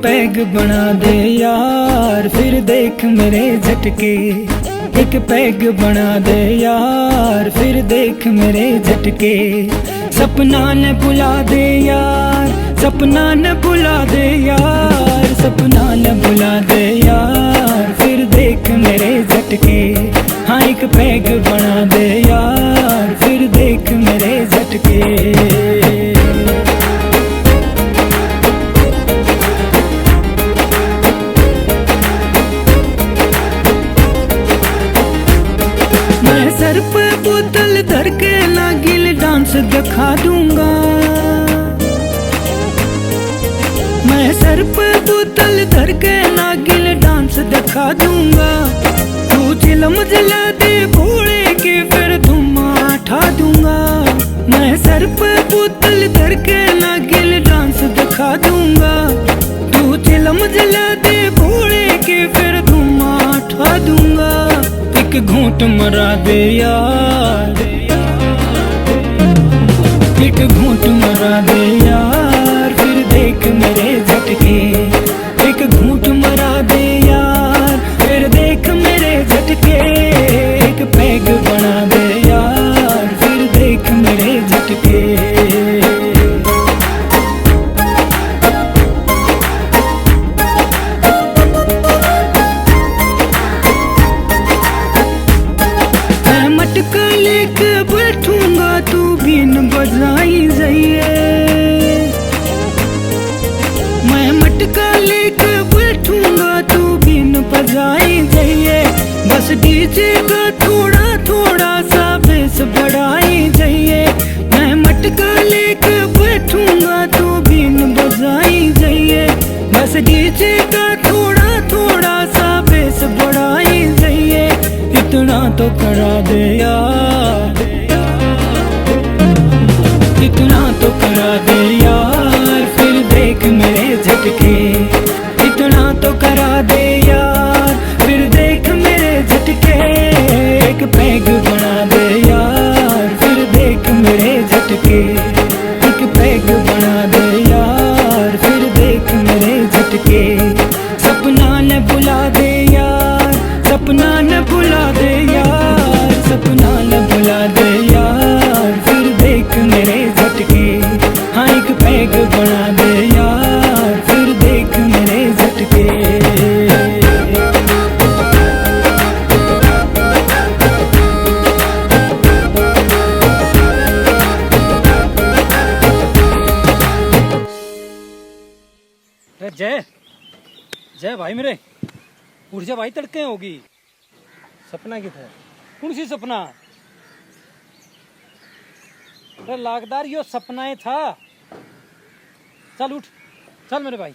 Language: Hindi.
पैग बना दे यार, फिर देख मेरे झटके। एक पैग बना दे यार, फिर देख मेरे झटके। सपना न भुला दे यार, सपना न भुला दे यार, सपना न भुला दे यार, फिर देख मेरे झटके। हाँ एक पैग बना दे यार, फिर देख मेरे झटके। सर पे बोतल धर के लागिल डांस दिखा दूंगा। मैं सर पे बोतल धर के लागिल डांस दिखा दूंगा। तू चिलम जला दे भोले के फिर धुआं उठा दूंगा। मैं सर पे बोतल धर के लागिल डांस दिखा दूंगा। तू चिलम जला दे भोले के फिर धुआं उठा दूंगा। एक घूंट मरा दे यार, एक घूंट मरा दे यार, फिर देख मेरे झटके। एक घूंट मरा दे यार, फिर देख मेरे झटके। एक पैग बना दे यार, फिर देख मेरे झटके। मटका लेके बैठूंगा, तू बीन बजाई जाइए। मैं मटका लेके बैठूंगा, तू बीन बजाई जाइए। बस डीजे का थोड़ा थोड़ा सा बेस बढ़ाई जाइए। मैं मटका लेके बैठूंगा, तू बीन बजाई जाइए। बस डीजे का थोड़ा थोड़ा सा बेस बढ़ाई जाइए। इतना तो करा दे यार, इतना तो करा दे यार, फिर देख मेरे झटके। इतना तो करा दे यार, फिर देख मेरे झटके। एक पैग बना दे यार, फिर देख मेरे झटके। एक पैग बना दे यार, फिर देख मेरे झटके। सपना न भुला दे यार, सपना न भुला दे यार, सपना न भुला दे यार, फिर देख मेरे झटके। हाँ एक पैग बना दे यार, फिर देख मेरे झटके। जय जय भाई मेरे, उठ जा भाई, तड़के होगी। सपना किधर? कौन सी सपना? अरे लागदार यो सपना ही था। चल उठ, चल मेरे भाई।